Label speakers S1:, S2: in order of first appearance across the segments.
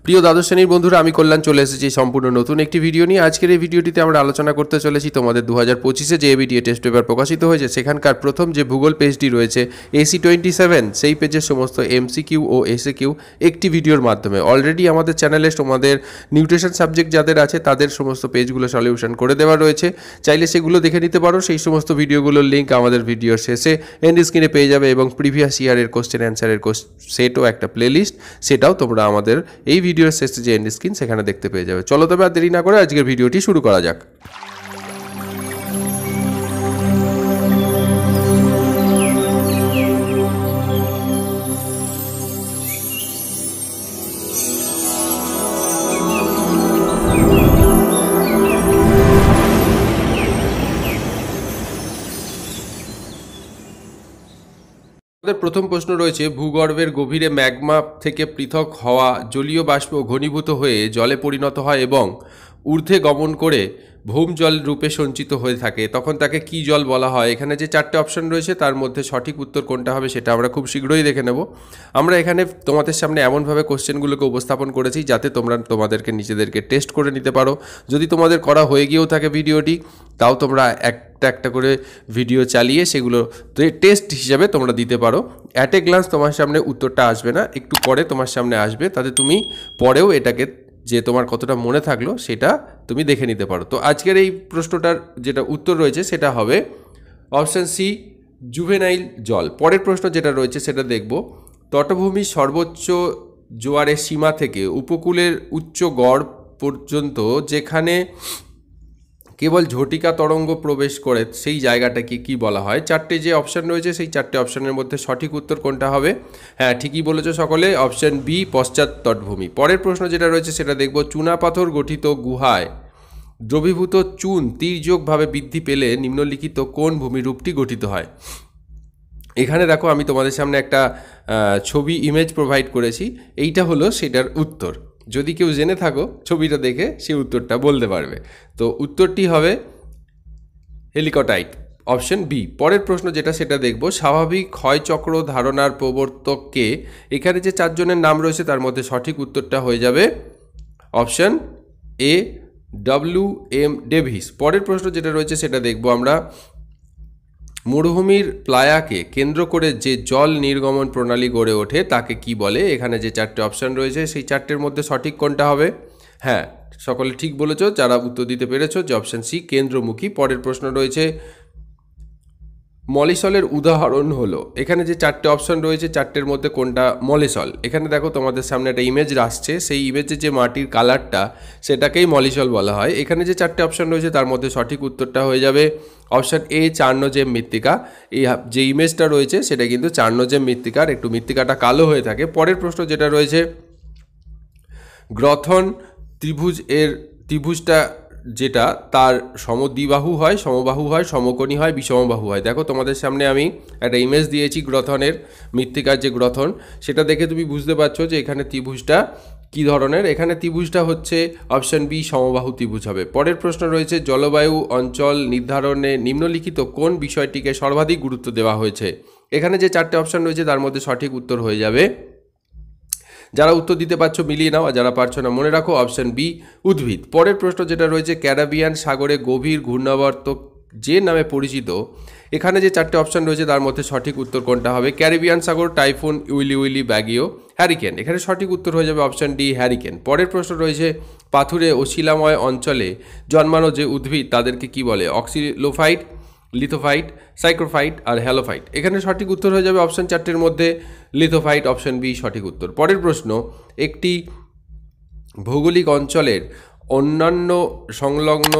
S1: প্রিয় দ্বাদশ শ্রেণীর বন্ধুরা, আমি কল্যাণ চলে এসেছি সম্পূর্ণ নতুন একটি ভিডিও নিয়ে। আজকের এই ভিডিওটিতে আমরা আলোচনা করতে চলেছি তোমাদের 2025-এ যে এবিটিএ টেস্ট পেপার প্রকাশিত হয়েছে সেখানকার প্রথম যে ভূগোল পেজটি রয়েছে AC27, সেই পেজের সমস্ত এমসিকিউ ও এসএকিউ একটি ভিডিওর মাধ্যমে অলরেডি আমাদের চ্যানেলে তোমাদের নিউট্রিশন সাবজেক্ট যাদের আছে তাদের সমস্ত পেজগুলো সলিউশন করে দেওয়া রয়েছে। চাইলে সেগুলো দেখে নিতে পারো। সেই সমস্ত ভিডিওগুলোর লিঙ্ক আমাদের ভিডিওর শেষে এন্ড স্ক্রিনে পেয়ে যাবে, এবং প্রিভিয়াস ইয়ারের কোশ্চেন অ্যান্সারের সেটও একটা প্লেলিস্ট, সেটাও তোমরা আমাদের এই ভিডিওর শেষে যে এন্ড স্ক্রিন সেখানে দেখতে পেয়ে যাবে। চলো তবে আর দেরি না করে আজকের ভিডিওটি শুরু করা যাক। প্রথম প্রশ্ন রয়েছে, ভূগর্ভের গভীরে ম্যাগমা থেকে পৃথক হওয়া জলীয় বাষ্প ঘনীভূত হয়ে জলে পরিণত হয় এবং ঊর্ধ্বে গমন করে ভৌম জল রূপে সঞ্চিত হয়ে থাকে, তখন তাকে কি জল বলা হয়? এখানে যে চারটে অপশন রয়েছে তার মধ্যে সঠিক উত্তর কোনটা হবে সেটা আমরা খুব শীঘ্রই দেখে নেব। আমরা এখানে তোমাদের সামনে এমনভাবে কোশ্চেনগুলোকে উপস্থাপন করেছি যাতে তোমরা তোমাদেরকে নিজেদেরকে টেস্ট করে নিতে পারো। যদি তোমাদের করা হয়ে গিয়েও থাকে ভিডিওটি, তাও তোমরা একটা করে ভিডিও চালিয়ে সেগুলো টেস্ট হিসাবে তোমরা দিতে পারো। অ্যাট এ গ্লান্স তোমার সামনে উত্তরটা আসবে না, একটু পরে তোমার সামনে আসবে, তাতে তুমি পরেও এটাকে যে তোমার কতটা মনে থাকলো সেটা তুমি দেখে নিতে পারো। তো আজকের এই প্রশ্নটার যেটা উত্তর রয়েছে সেটা হবে অপশান সি, জুভেনাইল জল। পরের প্রশ্ন যেটা রয়েছে সেটা দেখব, তটভূমির সর্বোচ্চ জোয়ারের সীমা থেকে উপকূলের উচ্চ গড় পর্যন্ত যেখানে কেবল ঝটিকা তরঙ্গ প্রবেশ করে সেই জায়গাটাকে কি বলা হয়? চারটে যে অপশান রয়েছে সেই চারটে অপশানের মধ্যে সঠিক উত্তর কোনটা হবে? হ্যাঁ, ঠিকই বলেছো সকলে, অপশান বি, পশ্চাৎ তটভূমি। পরের প্রশ্ন যেটা রয়েছে সেটা দেখব, চুনাপাথর গঠিত গুহায় দ্রবীভূত চুন তির্যকভাবে বৃদ্ধি পেলে নিম্নলিখিত কোন ভূমিরূপটি গঠিত হয়? এখানে দেখো আমি তোমাদের সামনে একটা ছবি ইমেজ প্রোভাইড করেছি, এইটা হলো সেটার উত্তর। যদি কেউ জেনে থাকো ছবিটা দেখে সে উত্তরটা বলতে পারবে। তো উত্তরটি হবে হেলিকটাইট, অপশন বি। পরের প্রশ্ন যেটা সেটা দেখব, স্বাভাবিক ক্ষয়চক্র ধারণার প্রবর্তককে? এখানে যে চারজনের নাম রয়েছে তার মধ্যে সঠিক উত্তরটা হয়ে যাবে অপশন এ, WM ডেভিস। পরের প্রশ্ন যেটা রয়েছে সেটা দেখব আমরা, মরুভূমির প্লায়াকে কেন্দ্র করে যে জল নির্গমন প্রণালী গড়ে ওঠে তাকে কি বলে? এখানে যে চারটে অপশান রয়েছে সেই চারটের মধ্যে সঠিক কোনটা হবে? হ্যাঁ, সকলে ঠিক বলেছো যারা উত্তর দিতে পেরেছো, যে অপশান সি, কেন্দ্রমুখী। পরের প্রশ্ন রয়েছে, মলিসলের উদাহরণ হলো? এখানে যে চারটে অপশান রয়েছে চারটের মধ্যে কোনটা মলিসল? এখানে দেখো তোমাদের সামনে একটা ইমেজ আসছে, সেই ইমেজে যে মাটির কালারটা সেটাকেই মলিসল বলা হয়। এখানে যে চারটে অপশান রয়েছে তার মধ্যে সঠিক উত্তরটা হয়ে যাবে অপশান এ, চার্নোজেম মৃত্তিকা। এই যে ইমেজটা রয়েছে সেটা কিন্তু চার্নোজেম মৃত্তিকার, একটু মৃত্তিকাটা কালো হয়ে থাকে। পরের প্রশ্ন যেটা রয়েছে, গ্রথন ত্রিভুজটা যেটা তার সমদ্বিবাহু হয়, সমবাহু হয়, সমকোণী হয়, বিষমবাহু হয়। দেখো তোমাদের সামনে আমি একটা ইমেজ দিয়েছি গ্রথনের, মৃত্তিকার যে গ্রথন, সেটা দেখে তুমি বুঝতে পারছো যে এখানে ত্রিভুজটা কী ধরনের। এখানে ত্রিভুজটা হচ্ছে অপশান বি, সমবাহু ত্রিভুজ হবে। পরের প্রশ্ন রয়েছে, জলবায়ু অঞ্চল নির্ধারণে নিম্নলিখিত কোন বিষয়টিকে সর্বাধিক গুরুত্ব দেওয়া হয়েছে? এখানে যে চারটে অপশান রয়েছে তার মধ্যে সঠিক উত্তর হয়ে যাবে, যারা উত্তর দিতে পারছো মিলিয়ে নাও, আর যারা পারছো না মনে রাখো, অপশান বি, উদ্ভিদ। পরের প্রশ্ন যেটা রয়েছে, ক্যারিবিয়ান সাগরে গভীর ঘূর্ণাবর্ত যে নামে পরিচিত? এখানে যে চারটে অপশান রয়েছে তার মধ্যে সঠিক উত্তর কোনটা হবে? ক্যারিবিয়ান সাগর, টাইফুন, উইলি ব্যাগিও, হ্যারিকেন। এখানে সঠিক উত্তর হয়ে যাবে অপশান ডি, হ্যারিকেন। পরের প্রশ্ন রয়েছে, পাথুরে ও শিলাময় অঞ্চলে জন্মানো যে উদ্ভিদ তাদেরকে কি বলে? অক্সিলোফাইট, লিথোফাইট, সাইক্রোফাইট আর হ্যালোফাইট। এখানে সঠিক উত্তর হয়ে যাবে অপশান চারটের মধ্যে লিথোফাইট, অপশান বি সঠিক উত্তর। পরের প্রশ্ন, একটি ভৌগোলিক অঞ্চলের অন্যান্য সংলগ্ন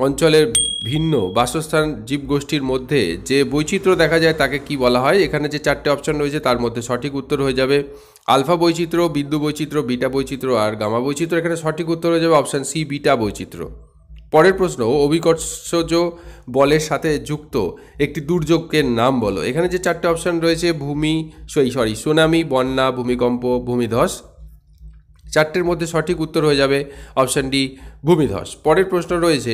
S1: অঞ্চলের ভিন্ন বাসস্থান জীবগোষ্ঠীর মধ্যে যে বৈচিত্র্য দেখা যায় তাকে কি বলা হয়? এখানে যে চারটে অপশান রয়েছে তার মধ্যে সঠিক উত্তর হয়ে যাবে আলফা বৈচিত্র্য, বিন্দু বৈচিত্র্য, বিটা বৈচিত্র্য আর গামা বৈচিত্র্য। এখানে সঠিক উত্তর হয়ে যাবে অপশান সি, বিটা বৈচিত্র্য। পরের প্রশ্ন, অভিকর্ষজ বলের সাথে যুক্ত একটি দুর্যোগের নাম বলো? এখানে যে চারটে অপশান রয়েছে, সুনামি, বন্যা, ভূমিকম্প, ভূমিধস। চারটের মধ্যে সঠিক উত্তর হয়ে যাবে অপশান ডি, ভূমিধস। পরের প্রশ্ন রয়েছে,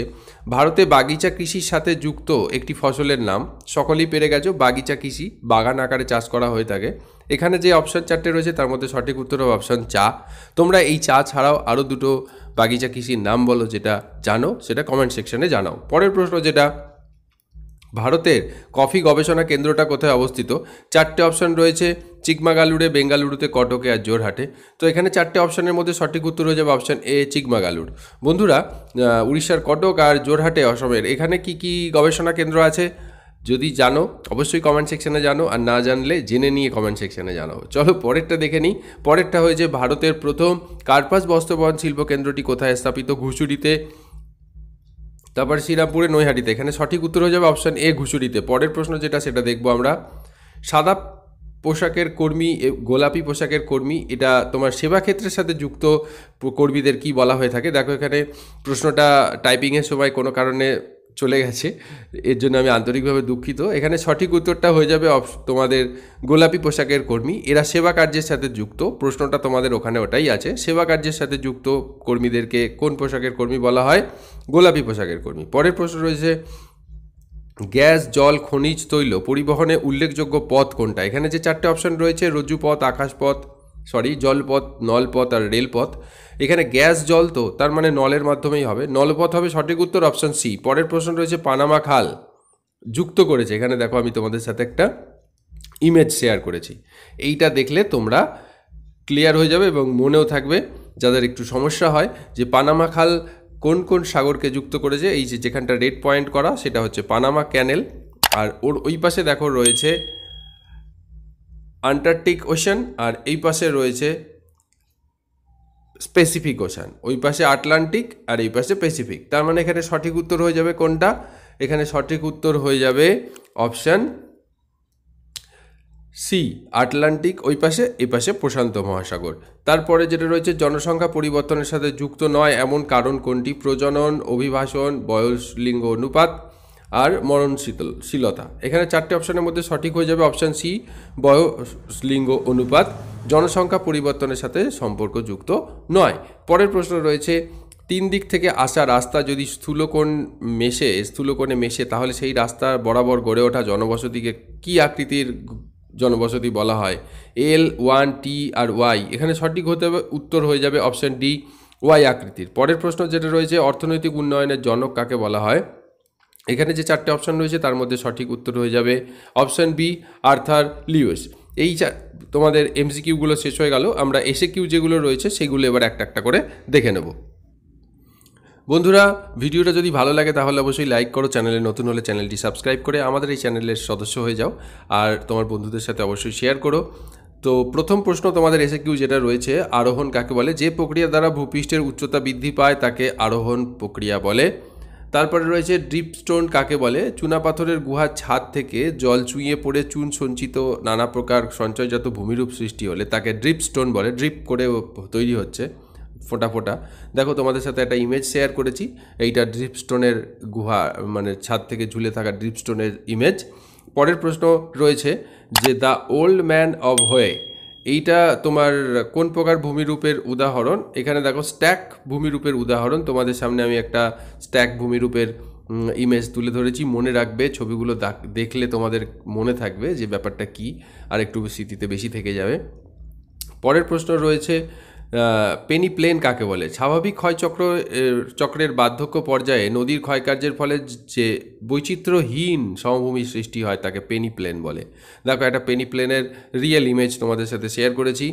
S1: ভারতে বাগিচা কৃষির সাথে যুক্ত একটি ফসলের নাম? সকলেই পেরে গেছো, বাগিচা কৃষি, বাগান আকারে চাষ করা হয়ে থাকে। এখানে যে অপশান 4টে রয়েছে তার মধ্যে সঠিক উত্তর হবে অপশান চা। তোমরা এই চা ছাড়াও আরও দুটো বাগিচা কৃষির নাম বলো যেটা জানো, সেটা কমেন্ট সেকশনে জানাও। পরের প্রশ্ন যেটা, ভারতের কফি গবেষণা কেন্দ্রটা কোথায় অবস্থিত? 4টে অপশান রয়েছে, চিকমাগালুরে, বেঙ্গালুরুতে, কটকে আর জোরহাটে। তো এখানে 4টে অপশানের মধ্যে সঠিক উত্তর হয়ে যাবে অপশান এ, চিকমাগালুর। বন্ধুরা, উড়িষ্যার কটক আর জোরহাটে অসমের, এখানে কি কি গবেষণা কেন্দ্র আছে যদি জানো অবশ্যই কমেন্ট সেকশনে জানো, আর না জানলে জেনে নিয়ে কমেন্ট সেকশনে জানাও। চলো পরেরটা দেখে নিই। পরেরটা হয়েছে, ভারতের প্রথম কার্পাস বস্ত্রবয়ন শিল্প কেন্দ্রটি কোথায় স্থাপিত? ঘুষুরিতে, তারপর শ্রীরামপুরে, নৈহাটিতে। এখানে সঠিক উত্তর হয়ে যাবে অপশান এ, ঘুষুরিতে। পরের প্রশ্ন যেটা, সেটা দেখবো আমরা। সাদা পোশাকের কর্মী, গোলাপি পোশাকের কর্মী, এটা তোমার সেবা ক্ষেত্রের সাথে যুক্ত কর্মীদের কি বলা হয়ে থাকে? দেখো এখানে প্রশ্নটা টাইপিংয়ের সময় কোনো কারণে চলে গেছে, এর জন্য আমি আন্তরিকভাবে দুঃখিত। এখানে সঠিক উত্তরটা হয়ে যাবে তোমাদের গোলাপি পোশাকের কর্মী। এরা সেবা কার্যের সাথে যুক্ত। প্রশ্নটা তোমাদের ওখানে ওটাই আছে, সেবা কার্যের সাথে যুক্ত কর্মীদেরকে কোন পোশাকের কর্মী বলা হয়? গোলাপি পোশাকের কর্মী। পরের প্রশ্ন রয়েছে, গ্যাস, জল, খনিজ তৈল পরিবহনে উল্লেখযোগ্য পথ কোনটা? এখানে যে 4টে অপশান রয়েছে, রজ্জুপথ, আকাশপথ, জলপথ, নলপথ আর রেলপথ। এখানে গ্যাস, জল, তো তার মানে নলের মাধ্যমেই হবে, নলপথ হবে সঠিক উত্তর অপশান সি। পরের প্রশ্ন রয়েছে, পানামা খাল যুক্ত করেছে, এখানে দেখো আমি তোমাদের সাথে একটা ইমেজ শেয়ার করেছি, এইটা দেখলে তোমরা ক্লিয়ার হয়ে যাবে এবং মনেও থাকবে যাদের একটু সমস্যা হয় যে পানামা খাল কোন কোন সাগরকে যুক্ত করেছে। এই যে যেখানটা রেড পয়েন্ট করা সেটা হচ্ছে পানামা ক্যানেল, আর ওর ওই পাশে দেখো রয়েছে আন্টার্কটিক ওশান, আর এই পাশে রয়েছে স্পেসিফিক ওশান। ওই পাশে আটলান্টিক আর এই পাশে প্যাসিফিক। তার মানে এখানে সঠিক উত্তর হয়ে যাবে কোনটা? এখানে সঠিক উত্তর হয়ে যাবে অপশান সি, আটলান্টিক ওই পাশে, এই পাশে প্রশান্ত মহাসাগর। তারপরে যেটা রয়েছে, জনসংখ্যা পরিবর্তনের সাথে যুক্ত নয় এমন কারণ কোনটি? প্রজনন, অভিবাসন, বয়স, লিঙ্গ অনুপাত আর মরণশীলতা। এখানে 4টে অপশানের মধ্যে সঠিক হয়ে যাবে অপশান সি, বয়স, লিঙ্গ অনুপাত জনসংখ্যা পরিবর্তনের সাথে সম্পর্কযুক্ত নয়। পরের প্রশ্ন রয়েছে, 3 দিক থেকে আসা রাস্তা যদি স্থূলকোণে মেশে তাহলে সেই রাস্তা বরাবর গড়ে ওঠা জনবসতিকে কি আকৃতির জনবসতি বলা হয়? এল, 1, টি আর ওয়াই। এখানে সঠিক উত্তর হয়ে যাবে অপশান ডি, ওয়াই আকৃতির। পরের প্রশ্ন যেটা রয়েছে, অর্থনৈতিক উন্নয়নের জনক কাকে বলা হয়? এখানে যে 4টে অপশান রয়েছে তার মধ্যে সঠিক উত্তর হয়ে যাবে অপশান বি, আর্থার লিউইস। এই তোমাদের এমসিকিউগুলো শেষ হয়ে গেল। আমরা এসএকিউ যেগুলো রয়েছে সেগুলো এবার একটা একটা করে দেখে নেব। বন্ধুরা, ভিডিওটা যদি ভালো লাগে তাহলে অবশ্যই লাইক করো, চ্যানেলে নতুন হলে চ্যানেলটি সাবস্ক্রাইব করে আমাদের এই চ্যানেলের সদস্য হয়ে যাও, আর তোমার বন্ধুদের সাথে অবশ্যই শেয়ার করো। তো প্রথম প্রশ্ন তোমাদের এসএকিউ যেটা রয়েছে, আরোহণ কাকে বলে? যে প্রক্রিয়া দ্বারা ভূপৃষ্ঠের উচ্চতা বৃদ্ধি পায় তাকে আরোহণ প্রক্রিয়া বলে। তারপরে রয়েছে, ড্রিপস্টোন কাকে বলে? চুনাপাথরের গুহার ছাদ থেকে জল চুইয়ে পড়ে চুন সঞ্চিত নানা প্রকার সঞ্চয়জাত ভূমিরূপ সৃষ্টি হলে তাকে ড্রিপস্টোন বলে। ড্রিপ করে তৈরি হচ্ছে, ফোঁটা ফোঁটা। দেখো তোমাদের সাথে একটা ইমেজ শেয়ার করেছি, এইটা ড্রিপস্টোনের গুহা, মানে ছাদ থেকে ঝুলে থাকা ড্রিপস্টোনের ইমেজ। পরের প্রশ্ন রয়েছে যে, দ্য ওল্ড ম্যান অব হোয়ে, এইটা তোমার কোন প্রকার ভূমিরূপের উদাহরণ? এখানে দেখো স্ট্যাক ভূমিরূপের উদাহরণ। তোমাদের সামনে আমি একটা স্ট্যাক ভূমিরূপের ইমেজ তুলে ধরেছি, মনে রাখবে, ছবিগুলো দেখলে তোমাদের মনে থাকবে যে ব্যাপারটা কি, আর একটু স্মৃতিতে বেশি থেকে যাবে। পরের প্রশ্ন রয়েছে, পেনি প্লেন কাকে বলে? স্বাভাবিক চক্রের বার্ধক্য পর্যায়ে নদীর ক্ষয়কার্যের ফলে যে বৈচিত্র্যহীন সমভূমি সৃষ্টি হয় তাকে পেনি প্লেন বলে। দেখো একটা পেনি প্লেনের রিয়েল ইমেজ তোমাদের সাথে শেয়ার করেছি।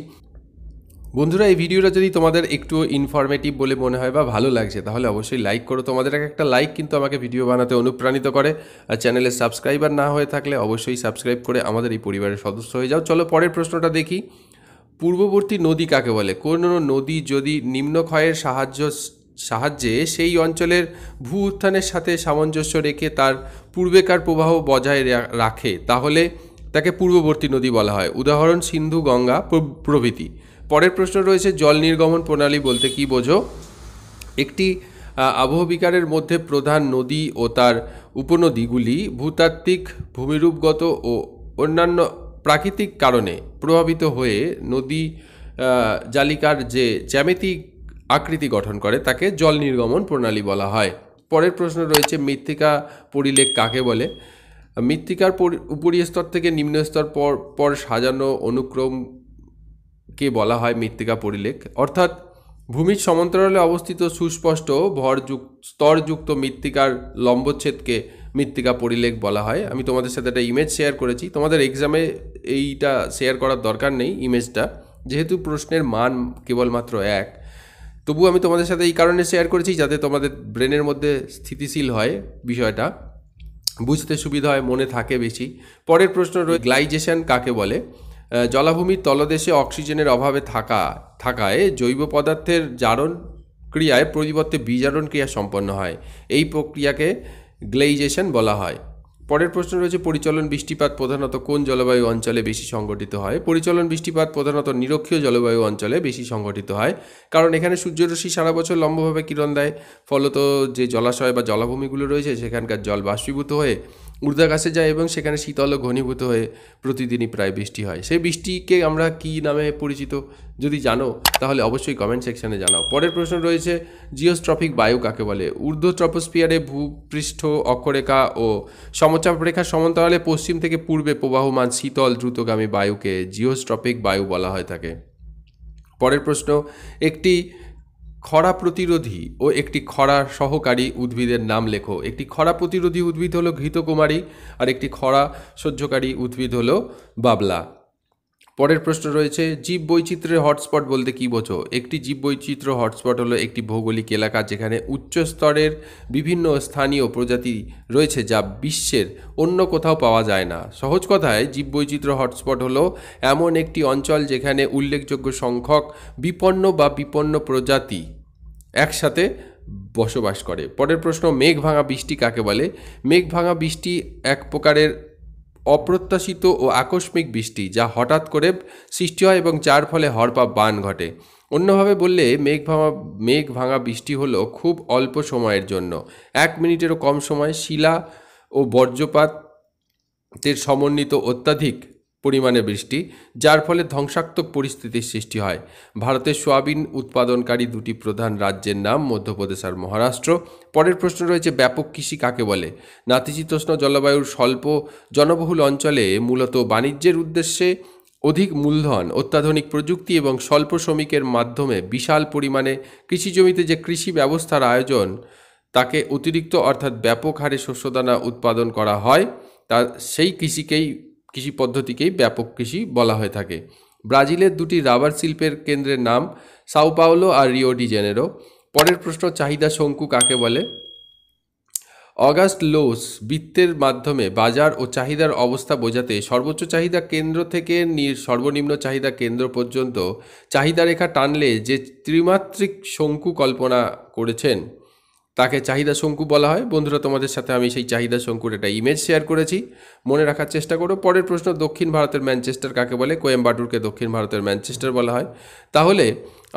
S1: বন্ধুরা, এই ভিডিওটা যদি তোমাদের একটু ইনফরমেটিভ বলে মনে হয় বা ভালো লাগছে তাহলে অবশ্যই লাইক করো। তোমাদের একটা লাইক কিন্তু আমাকে ভিডিও বানাতে অনুপ্রাণিত করে। আর চ্যানেলের সাবস্ক্রাইবার না হয়ে থাকলে অবশ্যই সাবস্ক্রাইব করে আমাদের এই পরিবারের সদস্য হয়ে যাও। চলো পরের প্রশ্নটা দেখি। পূর্ববর্তী নদী কাকে বলে? কোন নদী যদি নিম্নক্ষয়ের সাহায্যে সেই অঞ্চলের ভূ উত্থানের সাথে সামঞ্জস্য রেখে তার পূর্বেকার প্রবাহ বজায় রাখে তাহলে তাকে পূর্ববর্তী নদী বলা হয়। উদাহরণ, সিন্ধু, গঙ্গা প্রভৃতি। পরের প্রশ্ন রয়েছে, জল নির্গমন প্রণালী বলতে কি বোঝো? একটি আবহবিকারের মধ্যে প্রধান নদী ও তার উপনদীগুলি ভূতাত্ত্বিক, ভূমিরূপগত ও অন্যান্য প্রাকৃতিক কারণে প্রভাবিত হয়ে নদী জালিকার যে জ্যামিতিক আকৃতি গঠন করে তাকে জল নির্গমন প্রণালী বলা হয়। পরের প্রশ্ন রয়েছে, মৃত্তিকা পরিলেখ কাকে বলে? মৃত্তিকার উপরি স্তর থেকে নিম্ন স্তর পর সাজানো অনুক্রমকে বলা হয় মৃত্তিকা পরিলেখ। অর্থাৎ ভূমির সমান্তরালে অবস্থিত সুস্পষ্ট স্তরযুক্ত মৃত্তিকার লম্বচ্ছেদকে মৃত্তিকা পরিলেখ বলা হয়। আমি তোমাদের সাথে একটা ইমেজ শেয়ার করেছি, তোমাদের এক্সামে এইটা শেয়ার করার দরকার নেই ইমেজটা, যেহেতু প্রশ্নের মান কেবলমাত্র 1, তবু আমি তোমাদের সাথে এই কারণে শেয়ার করেছি যাতে তোমাদের ব্রেনের মধ্যে স্থিতিশীল হয়, বিষয়টা বুঝতে সুবিধা হয়, মনে থাকে বেশি। পরের প্রশ্ন রয়েছে গ্লাইজেশন কাকে বলে? জলাভূমির তলদেশে অক্সিজেনের অভাবে থাকায় জৈব পদার্থের জারণ ক্রিয়ায় পরিবর্তে বিজারণ ক্রিয়া সম্পন্ন হয়, এই প্রক্রিয়াকে গ্লেইজেশন বলা হয়। পরের প্রশ্ন রয়েছে পরিচলন বৃষ্টিপাত প্রধানত কোন জলবায়ু অঞ্চলে বেশি সংঘটিত হয়? পরিচলন বৃষ্টিপাত প্রধানত নিরক্ষীয় জলবায়ু অঞ্চলে বেশি সংঘটিত হয়, কারণ এখানে সূর্যরশ্মি সারা বছর লম্বভাবে কিরণ দেয়, ফলত যে জলাশয় বা জলাভূমিগুলো রয়েছে সেখানকার জল বাষ্পীভূত হয়ে ঊর্ধ্বাকাশে যায় এবং সেখানে শীতল ও ঘনীভূত হয়ে প্রতিদিনই প্রায় বৃষ্টি হয়। সেই বৃষ্টিকে আমরা কী নামে পরিচিত? যদি জানো তাহলে অবশ্যই কমেন্ট সেকশনে জানাও। পরের প্রশ্ন রয়েছে জিওস্ট্রফিক বায়ু কাকে বলে? ঊর্ধ্ব ট্রপোস্ফিয়ারে ভূপৃষ্ঠ অক্ষরেখা ও সমচাপ রেখার সমান্তরালে পশ্চিম থেকে পূর্বে প্রবাহমান শীতল দ্রুতগামী বায়ুকে জিওস্ট্রফিক বায়ু বলা হয়ে থাকে। পরের প্রশ্ন একটি খরা প্রতিরোধী ও একটি খরা সহকারী উদ্ভিদের নাম লেখো। একটি খরা প্রতিরোধী উদ্ভিদ হলো ঘৃতকুমারী আর একটি খরা সহ্যকারী উদ্ভিদ হলো বাবলা। পরের প্রশ্ন রয়েছে জীব বৈচিত্র্যের হটস্পট বলতে কী বোঝো? একটি জীব বৈচিত্র্য হটস্পট হলো একটি ভৌগোলিক এলাকা যেখানে উচ্চ স্তরের বিভিন্ন স্থানীয় প্রজাতি রয়েছে যা বিশ্বের অন্য কোথাও পাওয়া যায় না। সহজ কথায় জীব বৈচিত্র্য হটস্পট হলো এমন একটি অঞ্চল যেখানে উল্লেখযোগ্য সংখ্যক বিপন্ন প্রজাতি একসাথে বসবাস করে। পরের প্রশ্ন মেঘ ভাঙা বৃষ্টি কাকে বলে? মেঘ ভাঙা বৃষ্টি এক প্রকারের অপ্রত্যাশিত ও আকস্মিক বৃষ্টি যা হঠাৎ করে সৃষ্টি হয় এবং যার ফলে ঝড় বা বান ঘটে। অন্যভাবে বললে মেঘ ভাঙা বৃষ্টি হলো খুব অল্প সময়ের জন্য 1 মিনিটেরও কম সময় শিলা ও বজ্রপাতের সমন্বিত অত্যাধিক পরিমাণে বৃষ্টি, যার ফলে ধ্বংসাত্মক পরিস্থিতির সৃষ্টি হয়। ভারতের সোয়াবিন উৎপাদনকারী দুটি প্রধান রাজ্যের নাম মধ্যপ্রদেশ আর মহারাষ্ট্র। পরের প্রশ্ন রয়েছে ব্যাপক কৃষি কাকে বলে? নাতিশীতোষ্ণ জলবায়ুর স্বল্প জনবহুল অঞ্চলে মূলত বাণিজ্যের উদ্দেশ্যে অধিক মূলধন, অত্যাধুনিক প্রযুক্তি এবং স্বল্প শ্রমিকের মাধ্যমে বিশাল পরিমাণে কৃষিজমিতে যে কৃষি ব্যবস্থার আয়োজন তাকে অতিরিক্ত অর্থাৎ ব্যাপক হারে শস্যদানা উৎপাদন করা হয়, তা সেই কৃষি পদ্ধতিকেই ব্যাপক কৃষি বলা হয়ে থাকে। ব্রাজিলের দুটি রাবার শিল্পের কেন্দ্রের নাম সাও পাওলো আর রিও ডি জেনেরো। পরের প্রশ্ন চাহিদা শঙ্কু কাকে বলে? অগাস্ট লোস বৃত্তের মাধ্যমে বাজার ও চাহিদার অবস্থা বোঝাতে সর্বোচ্চ চাহিদা কেন্দ্র থেকে সর্বনিম্ন চাহিদা কেন্দ্র পর্যন্ত চাহিদা রেখা টানলে যে ত্রিমাত্রিক শঙ্কু কল্পনা করেছেন তাকে চাহিদা শঙ্কু বলা হয়। বন্ধুরা, তোমাদের সাথে আমি সেই চাহিদা শঙ্কুর একটা ইমেজ শেয়ার করেছি, মনে রাখার চেষ্টা করো। পরের প্রশ্ন দক্ষিণ ভারতের ম্যানচেস্টার কাকে বলে? কোয়েম্বাটুরকে দক্ষিণ ভারতের ম্যানচেস্টার বলা হয়। তাহলে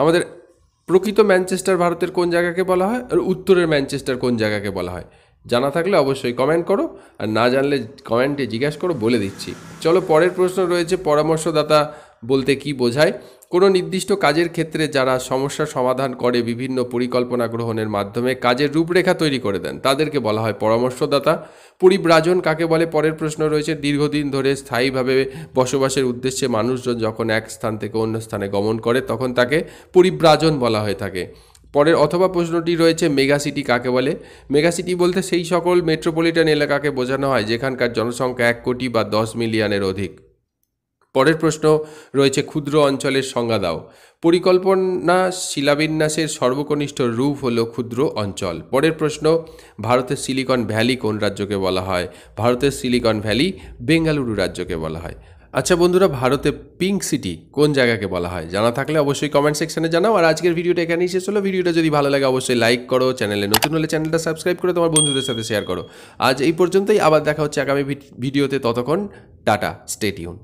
S1: আমাদের প্রকৃত ম্যানচেস্টার ভারতের কোন জায়গাকে বলা হয় আর উত্তরের ম্যানচেস্টার কোন জায়গাকে বলা হয়? জানা থাকলে অবশ্যই কমেন্ট করো, আর না জানলে কমেন্টে জিজ্ঞাসা করো, বলে দিচ্ছি। চলো, পরের প্রশ্ন রয়েছে পরামর্শদাতা বলতে কি বোঝায়? কোনো নির্দিষ্ট কাজের ক্ষেত্রে যারা সমস্যার সমাধান করে বিভিন্ন পরিকল্পনা গ্রহণের মাধ্যমে কাজের রূপরেখা তৈরি করে দেন তাদেরকে বলা হয় পরামর্শদাতা। পরিব্রাজন কাকে বলে? পরের প্রশ্ন রয়েছে দীর্ঘদিন ধরে স্থায়ীভাবে বসবাসের উদ্দেশ্যে মানুষজন যখন এক স্থান থেকে অন্য স্থানে গমন করে তখন তাকে পরিব্রাজন বলা হয়ে থাকে। পরের অথবা প্রশ্নটি রয়েছে মেগাসিটি কাকে বলে? মেগাসিটি বলতে সেই সকল মেট্রোপলিটন এলাকাকে বোঝানো হয় যেখানকার জনসংখ্যা 1 কোটি বা 10 মিলিয়নের অধিক। পরের প্রশ্ন রয়েছে ক্ষুদ্র অঞ্চলের সংজ্ঞা দাও। পরিকল্পনা শিলাবিন্যাসের সর্বকনিষ্ঠ রূপ হলো ক্ষুদ্র অঞ্চল। পরের প্রশ্ন ভারতের সিলিকন ভ্যালি কোন রাজ্যকে বলা হয়? ভারতের সিলিকন ভ্যালি বেঙ্গালুরু রাজ্যকে বলা হয়। আচ্ছা বন্ধুরা, ভারতে পিঙ্ক সিটি কোন জায়গাকে বলা হয়? জানা থাকলে অবশ্যই কমেন্ট সেকশনে জানাও। আর আজকের ভিডিওটা এখানেই শেষ হলো। ভিডিওটা যদি ভালো লাগে অবশ্যই লাইক করো, চ্যানেলে নতুন হলে চ্যানেলটা সাবস্ক্রাইব করে তোমার বন্ধুদের সাথে শেয়ার করো। আজ এই পর্যন্তই, আবার দেখা হচ্ছে আগামী ভিডিওতে। ততক্ষণ টাটা, স্টে টিউন।